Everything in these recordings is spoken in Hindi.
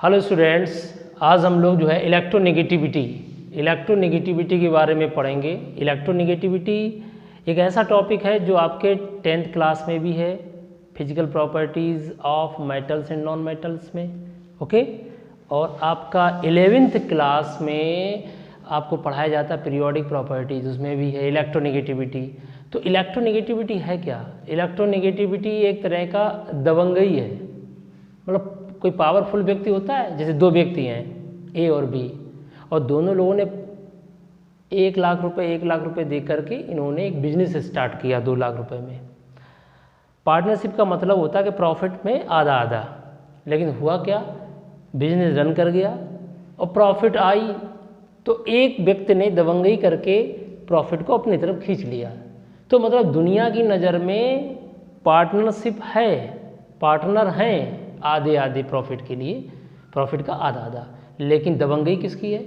हेलो स्टूडेंट्स, आज हम लोग जो है इलेक्ट्रोनेगेटिविटी के बारे में पढ़ेंगे। इलेक्ट्रोनेगेटिविटी एक ऐसा टॉपिक है जो आपके 10th क्लास में भी है, physical properties of metals and non metals में, ओके। और आपका 11th क्लास में आपको पढ़ाया जाता है पीरियोडिक प्रॉपर्टीज़, उसमें भी है इलेक्ट्रोनेगेटिविटी। तो इलेक्ट्रोनेगेटिविटी है क्या? इलेक्ट्रोनेगेटिविटी एक तरह का दबंगई है। मतलब कोई पावरफुल व्यक्ति होता है, जैसे दो व्यक्ति हैं ए और बी, और दोनों लोगों ने 1 लाख रुपए दे करके इन्होंने एक बिजनेस स्टार्ट किया 2 लाख रुपए में। पार्टनरशिप का मतलब होता है कि प्रॉफिट में आधा आधा, लेकिन हुआ क्या, बिजनेस रन कर गया और प्रॉफिट आई तो एक व्यक्ति ने दबंगई करके प्रॉफिट को अपनी तरफ खींच लिया। तो मतलब दुनिया की नज़र में पार्टनरशिप है, पार्टनर हैं आधे आधे प्रॉफिट के लिए, प्रॉफिट का आधा आधा, लेकिन दबंगई किसकी है?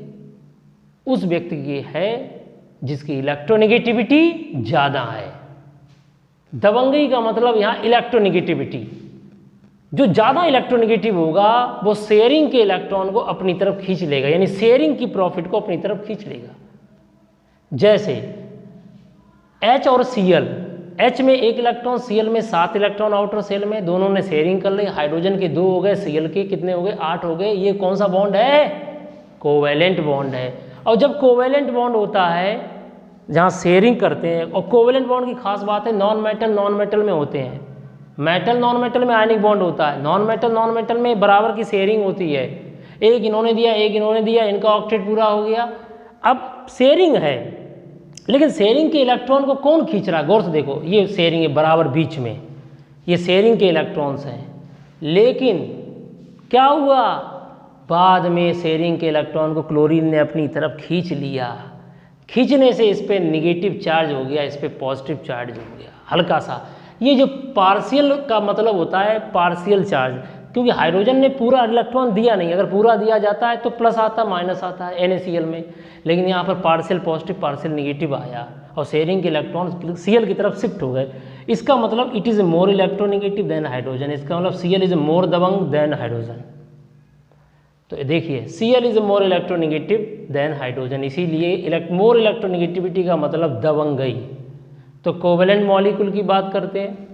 उस व्यक्ति की है जिसकी इलेक्ट्रोनेगेटिविटी ज़्यादा है। दबंगई का मतलब यहाँ इलेक्ट्रोनेगेटिविटी, जो ज़्यादा इलेक्ट्रोनेगेटिव होगा वो शेयरिंग के इलेक्ट्रॉन को अपनी तरफ खींच लेगा, यानी शेयरिंग की प्रॉफिट को अपनी तरफ खींच लेगा। जैसे H और Cl, H में 1 इलेक्ट्रॉन, Cl में 7 इलेक्ट्रॉन आउटर सेल में, दोनों ने शेयरिंग कर ली। हाइड्रोजन के 2 हो गए, Cl के कितने हो गए? 8 हो गए। ये कौन सा बॉन्ड है? कोवेलेंट बॉन्ड है। और जब कोवेलेंट बॉन्ड होता है जहाँ शेयरिंग करते हैं, और कोवेलेंट बॉन्ड की खास बात है नॉन मेटल में होते हैं। मेटल नॉन मेटल में आयनिक बॉन्ड होता है, नॉन मेटल में बराबर की शेयरिंग होती है। एक इन्होंने दिया, एक इन्होंने दिया, इनका ऑक्टेट पूरा हो गया। अब शेयरिंग है, लेकिन शेयरिंग के इलेक्ट्रॉन को कौन खींच रहा है? गौर से देखो, ये शेयरिंग है बराबर बीच में, ये शेयरिंग के इलेक्ट्रॉन्स हैं। लेकिन क्या हुआ, बाद में शेयरिंग के इलेक्ट्रॉन को क्लोरीन ने अपनी तरफ खींच लिया। खींचने से इस पर निगेटिव चार्ज हो गया, इस पर पॉजिटिव चार्ज हो गया हल्का सा। ये जो पार्शियल का मतलब होता है पार्शियल चार्ज, क्योंकि हाइड्रोजन ने पूरा इलेक्ट्रॉन दिया नहीं, अगर पूरा दिया जाता है तो प्लस आता, माइनस आता है NaCl में, लेकिन यहाँ पर पार्शियल पॉजिटिव पार्शियल निगेटिव आया और शेयरिंग के इलेक्ट्रॉन Cl की तरफ शिफ्ट हो गए। इसका मतलब it is more electronegative than hydrogen. इसका मतलब Cl इज मोर दबंग देन हाइड्रोजन। तो देखिए Cl is more electronegative than hydrogen, इसीलिए मोर इलेक्ट्रोनेगेटिविटी का मतलब दबंगई। तो कोवेलेंट मॉलिक्यूल की बात करते हैं,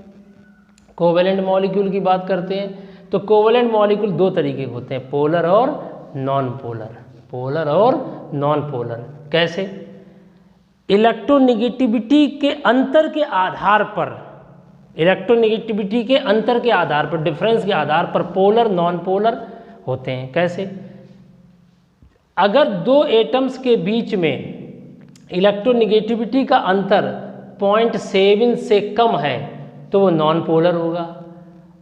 कोवेलेंट मॉलिक्यूल की बात करते हैं तो कोवेलेंट मॉलिक्यूल 2 तरीके के होते हैं, पोलर और नॉन पोलर। पोलर और नॉन पोलर कैसे? इलेक्ट्रोनेगेटिविटी के अंतर के आधार पर, इलेक्ट्रोनेगेटिविटी के अंतर के आधार पर, डिफरेंस के आधार पर पोलर नॉन पोलर होते हैं। कैसे? अगर 2 एटम्स के बीच में इलेक्ट्रोनेगेटिविटी का अंतर 0.7 से कम है तो वो नॉन पोलर होगा,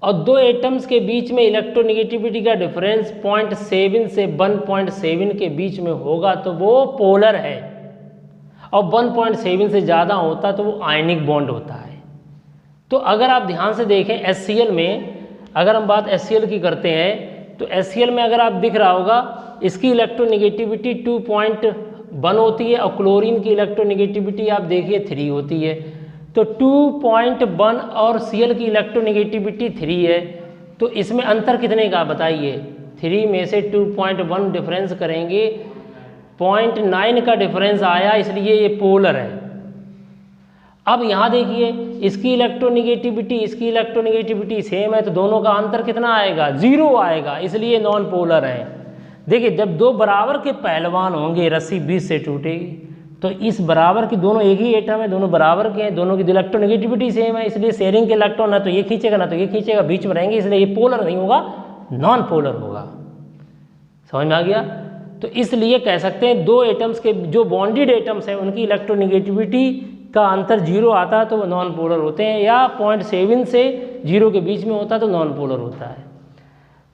और 2 एटम्स के बीच में इलेक्ट्रोनेगेटिविटी का डिफरेंस 0.7 से 1.7 के बीच में होगा तो वो पोलर है, और 1.7 से ज़्यादा होता तो वो आयनिक बॉन्ड होता है। तो अगर आप ध्यान से देखें HCl में, अगर हम बात HCl की करते हैं तो HCl में अगर आप दिख रहा होगा इसकी इलेक्ट्रोनेगेटिविटी 2.1 होती है, और क्लोरीन की इलेक्ट्रोनेगेटिविटी आप देखिए 3 होती है। तो 2.1 और Cl की इलेक्ट्रोनेगेटिविटी 3 है, तो इसमें अंतर कितने का बताइए? 3 में से 2.1 डिफरेंस करेंगे, 0.9 का डिफरेंस आया, इसलिए ये पोलर है। अब यहाँ देखिए इसकी इलेक्ट्रोनेगेटिविटी सेम है, तो दोनों का अंतर कितना आएगा? 0 आएगा, इसलिए नॉन पोलर है। देखिए जब 2 बराबर के पहलवान होंगे, रस्सी बीच से टूटेगी, तो इस बराबर की, दोनों एक ही एटम है, दोनों बराबर के हैं, दोनों की इलेक्ट्रोनेगेटिविटी सेम है, इसलिए शेयरिंग के इलेक्ट्रॉन ना तो ये खींचेगा ना तो ये खींचेगा, बीच में रहेंगे, इसलिए ये पोलर नहीं होगा, नॉन पोलर होगा। समझ में आ गया? तो इसलिए कह सकते हैं 2 एटम्स के जो बॉन्डेड एटम्स हैं उनकी इलेक्ट्रोनेगेटिविटी का अंतर 0 आता है तो वो नॉन पोलर होते हैं, या 0.7 से 0 के बीच में होता है तो नॉन पोलर होता है।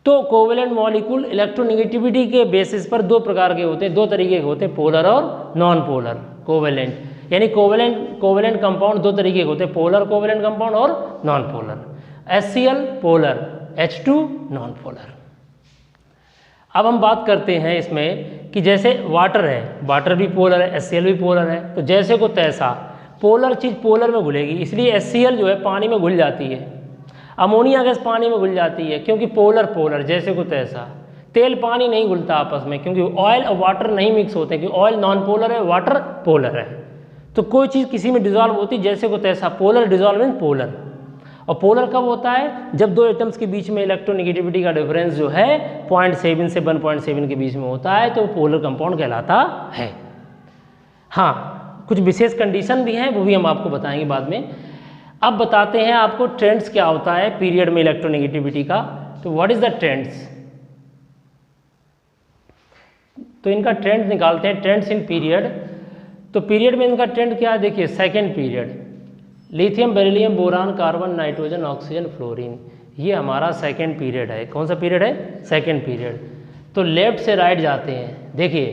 तो कोवेलेंट मॉलिक्यूल इलेक्ट्रोनेगेटिविटी के बेसिस पर 2 प्रकार के होते हैं, 2 तरीके के होते हैं, पोलर और नॉन पोलर कोवेलेंट। यानी कोवेलेंट कंपाउंड 2 तरीके के होते हैं, पोलर कोवेलेंट कंपाउंड और non polar. HCl polar, H2 non polar. अब हम बात करते हैं इसमें कि जैसे वाटर है, वाटर भी पोलर है, HCl भी पोलर है, तो जैसे को तैसा पोलर चीज़ पोलर में घुलेगी, इसलिए HCl जो है पानी में घुल जाती है। अमोनिया गैस पानी में घुल जाती है क्योंकि पोलर जैसे को तैसा। तेल पानी नहीं घुलता आपस में, क्योंकि ऑयल और वाटर नहीं मिक्स होते, क्योंकि ऑयल नॉन पोलर है, वाटर पोलर है। तो कोई चीज़ किसी में डिजॉल्व होती जैसे को तैसा, पोलर डिजॉल्व मीन पोलर। और पोलर कब होता है? जब दो एटम्स के बीच में इलेक्ट्रोनेगेटिविटी का डिफरेंस जो है 0.7 से 1.7 के बीच में होता है, तो पोलर कंपाउंड कहलाता है। हाँ, कुछ विशेष कंडीशन भी हैं, वो भी हम आपको बताएंगे बाद में। अब बताते हैं आपको ट्रेंड्स क्या होता है पीरियड में इलेक्ट्रोनेगेटिविटी का। तो व्हाट इज द ट्रेंड्स? तो इनका ट्रेंड निकालते हैं, ट्रेंड्स इन पीरियड। तो पीरियड में इनका ट्रेंड क्या है? देखिए, second period, lithium, beryllium, boron, carbon, nitrogen, oxygen, fluorine, ये हमारा सेकेंड पीरियड है। कौन सा पीरियड है? Second period. तो लेफ्ट से राइट जाते हैं। देखिए,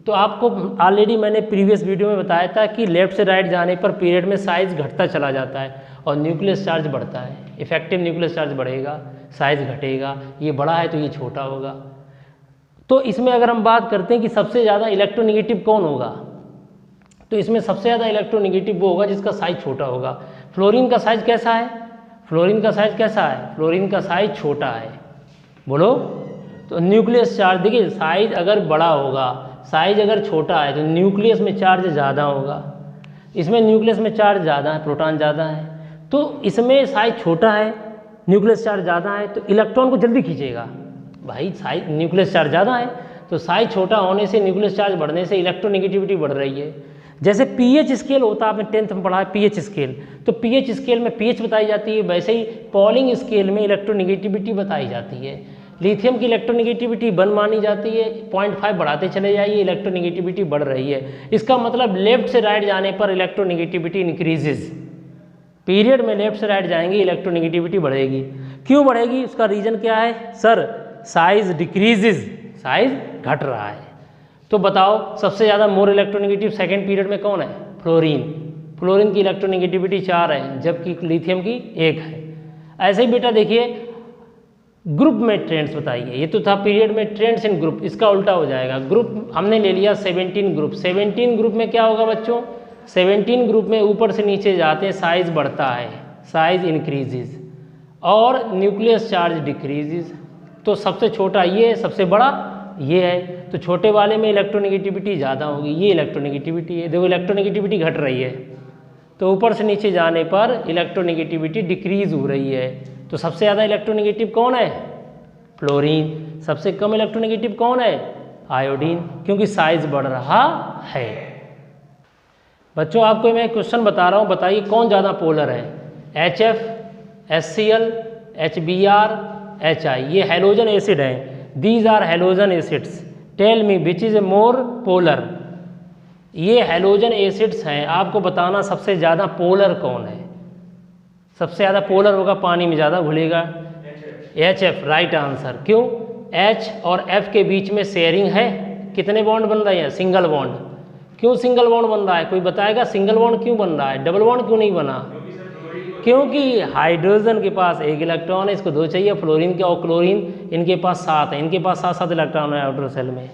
तो आपको ऑलरेडी मैंने प्रीवियस वीडियो में बताया था कि लेफ्ट से राइट जाने पर पीरियड में साइज घटता चला जाता है और न्यूक्लियस चार्ज बढ़ता है। इफेक्टिव न्यूक्लियस चार्ज बढ़ेगा, साइज घटेगा, ये बड़ा है तो ये छोटा होगा। तो इसमें अगर हम बात करते हैं कि सबसे ज़्यादा इलेक्ट्रोनेगेटिव कौन होगा, तो इसमें सबसे ज़्यादा इलेक्ट्रोनेगेटिव वो होगा जिसका साइज छोटा होगा। फ्लोरीन का साइज कैसा है? फ्लोरीन का साइज कैसा है? फ्लोरीन का साइज छोटा है। बोलो। तो न्यूक्लियस चार्ज, देखिए साइज अगर बड़ा होगा, साइज अगर छोटा है तो न्यूक्लियस में चार्ज ज़्यादा होगा। इसमें न्यूक्लियस में चार्ज ज़्यादा है, प्रोटॉन ज़्यादा है। तो इसमें साइज छोटा है, न्यूक्लियस चार्ज ज़्यादा है, तो इलेक्ट्रॉन को जल्दी खींचेगा। भाई साइज, न्यूक्लियस चार्ज ज़्यादा है तो साइज छोटा होने से, न्यूक्लियस चार्ज बढ़ने से इलेक्ट्रोनेगेटिविटी बढ़ रही है। जैसे पीएच स्केल होता है, आपने 10th में पढ़ा है पीएच स्केल, तो पीएच स्केल में पीएच बताई जाती है, वैसे ही पॉलिंग स्केल में इलेक्ट्रोनेगेटिविटी बताई जाती है। लिथियम की इलेक्ट्रोनेगेटिविटी 1 मानी जाती है, 0.5 बढ़ाते चले जाइए, इलेक्ट्रोनेगेटिविटी बढ़ रही है। इसका मतलब लेफ्ट से राइट जाने पर इलेक्ट्रोनेगेटिविटी इंक्रीजेज। पीरियड में लेफ्ट से राइट जाएंगे, इलेक्ट्रोनेगेटिविटी बढ़ेगी। क्यों बढ़ेगी? उसका रीजन क्या है? सर, साइज डिक्रीजेज, साइज घट रहा है। तो बताओ सबसे ज़्यादा मोर इलेक्ट्रोनेगेटिव सेकेंड पीरियड में कौन है? फ्लोरीन। फ्लोरीन की इलेक्ट्रोनेगेटिविटी 4 है, जबकि लिथियम की 1 है। ऐसे ही बेटा देखिए, ग्रुप में ट्रेंड्स बताइए। ये तो था पीरियड में ट्रेंड्स इन ग्रुप, इसका उल्टा हो जाएगा। ग्रुप हमने ले लिया 17 ग्रुप। 17 ग्रुप में क्या होगा बच्चों? 17 ग्रुप में ऊपर से नीचे जाते हैं, साइज बढ़ता है, साइज इंक्रीजेज, और न्यूक्लियस चार्ज डिक्रीजेज। तो सबसे छोटा ये है, सबसे बड़ा ये है। तो छोटे वाले में इलेक्ट्रोनेगेटिविटी ज़्यादा होगी, ये इलेक्ट्रोनेगेटिविटी है। देखो इलेक्ट्रोनेगेटिविटी घट रही है, तो ऊपर से नीचे जाने पर इलेक्ट्रोनेगेटिविटी डिक्रीज हो रही है। तो सबसे ज़्यादा इलेक्ट्रोनेगेटिव कौन है? फ्लोरीन। सबसे कम इलेक्ट्रोनेगेटिव कौन है? आयोडीन, क्योंकि साइज बढ़ रहा है। बच्चों आपको मैं क्वेश्चन बता रहा हूँ, बताइए कौन ज़्यादा पोलर है? HF, HCl, HBr, HI, ये हैलोजन एसिड हैं। These are halogen acids. Tell me which is a more polar? ये हैलोजन एसिड्स हैं, आपको बताना सबसे ज़्यादा पोलर कौन है? सबसे ज़्यादा पोलर होगा, पानी में ज़्यादा घुलेगा, HF, राइट आंसर। क्यों? H और F के बीच में शेयरिंग है। कितने बॉन्ड बन रहे हैं? Single bond. क्यों सिंगल बॉन्ड बन रहा है? कोई बताएगा सिंगल बॉन्ड क्यों बन रहा है? डबल बॉन्ड क्यों नहीं बना? क्योंकि हाइड्रोजन के पास 1 इलेक्ट्रॉन है, इसको 2 चाहिए। फ्लोरीन के और क्लोरीन इनके पास 7 है, इनके पास 7-7 इलेक्ट्रॉन है आउटर सेल में।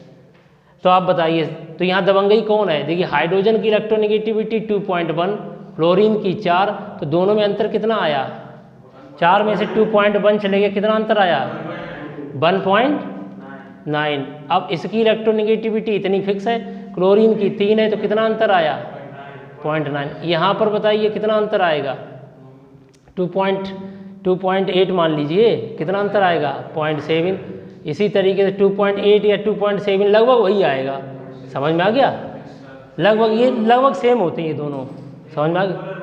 तो आप बताइए, तो यहाँ दबंगई कौन है? देखिए हाइड्रोजन की इलेक्ट्रोनेगेटिविटी 2.1, फ्लोरीन की 4, तो दोनों में अंतर कितना आया? 4 में से 2.1 चले गए, कितना अंतर आया? 1.9। अब इसकी इलेक्ट्रोनेगेटिविटी इतनी फिक्स है, क्लोरीन की 3 है, तो कितना अंतर आया? 0.9। यहाँ पर बताइए कितना अंतर आएगा? 2.8 मान लीजिए, कितना अंतर आएगा? 0.7। इसी तरीके से 2.8 या 2.7 लगभग वही आएगा। समझ में आ गया? लगभग ये लगभग सेम होते हैं ये दोनों। समझ में आ गया?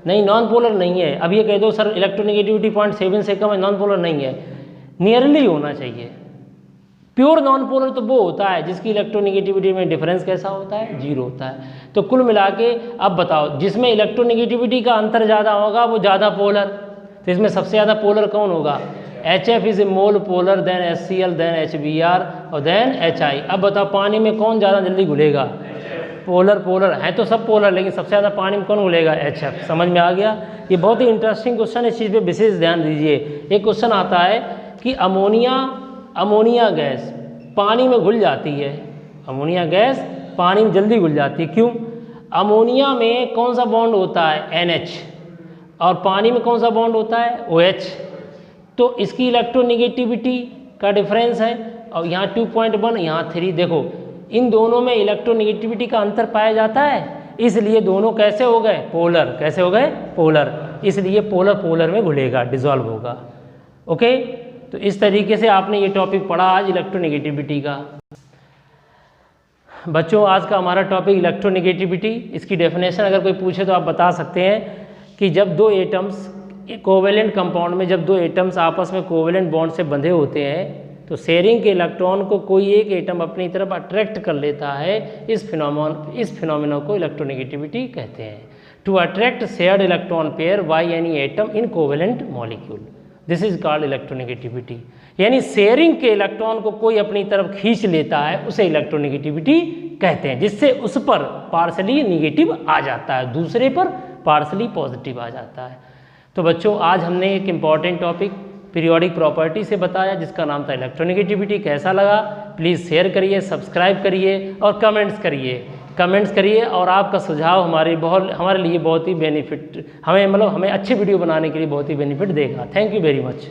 नहीं, नॉन पोलर नहीं है। अब ये कह दो सर इलेक्ट्रोनेगेटिविटी 0.7 से कम है, नॉन पोलर नहीं है। नियरली होना चाहिए। प्योर नॉन पोलर तो वो होता है जिसकी इलेक्ट्रोनेगेटिविटी में डिफरेंस कैसा होता है? 0 होता है। तो कुल मिला के अब बताओ, जिसमें इलेक्ट्रोनेगेटिविटी का अंतर ज़्यादा होगा वो ज़्यादा पोलर। तो इसमें सबसे ज़्यादा पोलर कौन होगा? HF is a more polar, then HCl, then HBr और देन HI। अब बताओ पानी में कौन ज़्यादा जल्दी घुलेगा? पोलर। पोलर हैं तो सब पोलर, लेकिन सबसे ज़्यादा पानी में कौन घुलेगा? HF। समझ में आ गया? ये बहुत ही इंटरेस्टिंग क्वेश्चन है, इस चीज़ पे विशेष ध्यान दीजिए। एक क्वेश्चन आता है कि अमोनिया गैस पानी में घुल जाती है। अमोनिया गैस पानी में जल्दी घुल जाती है, क्यों? अमोनिया में कौन सा बॉन्ड होता है? NH। और पानी में कौन सा बॉन्ड होता है? OH। तो इसकी इलेक्ट्रोनेगेटिविटी का डिफरेंस है और यहाँ 2.1, यहाँ 3। देखो इन दोनों में इलेक्ट्रोनेगेटिविटी का अंतर पाया जाता है, इसलिए दोनों कैसे हो गए? पोलर। कैसे हो गए? पोलर। इसलिए पोलर पोलर में घुलेगा, डिसॉल्व होगा। ओके, तो इस तरीके से आपने ये टॉपिक पढ़ा आज इलेक्ट्रोनेगेटिविटी का। बच्चों आज का हमारा टॉपिक इलेक्ट्रोनेगेटिविटी, इसकी डेफिनेशन अगर कोई पूछे तो आप बता सकते हैं कि जब दो एटम्स कोवेलेंट कंपाउंड में, जब दो एटम्स आपस में कोवेलेंट बॉन्ड से बंधे होते हैं तो शेयरिंग के इलेक्ट्रॉन को कोई एक एटम अपनी तरफ अट्रैक्ट कर लेता है। इस फिनोमेना को इलेक्ट्रोनेगेटिविटी कहते हैं। To attract shared electron pair by any atom in covalent molecule, this is called electronegativity. यानी शेयरिंग के इलेक्ट्रॉन को कोई अपनी तरफ खींच लेता है, उसे इलेक्ट्रोनेगेटिविटी कहते हैं, जिससे उस पर पार्शली निगेटिव आ जाता है, दूसरे पर पार्शली पॉजिटिव आ जाता है। तो बच्चों आज हमने एक इम्पॉर्टेंट टॉपिक पीरियोडिक प्रॉपर्टी से बताया जिसका नाम था इलेक्ट्रोनेगेटिविटी। कैसा लगा प्लीज़ शेयर करिए, सब्सक्राइब करिए और कमेंट्स करिए और आपका सुझाव हमारे लिए बहुत ही बेनिफिट, हमें अच्छी वीडियो बनाने के लिए बहुत ही बेनिफिट देगा। Thank you very much.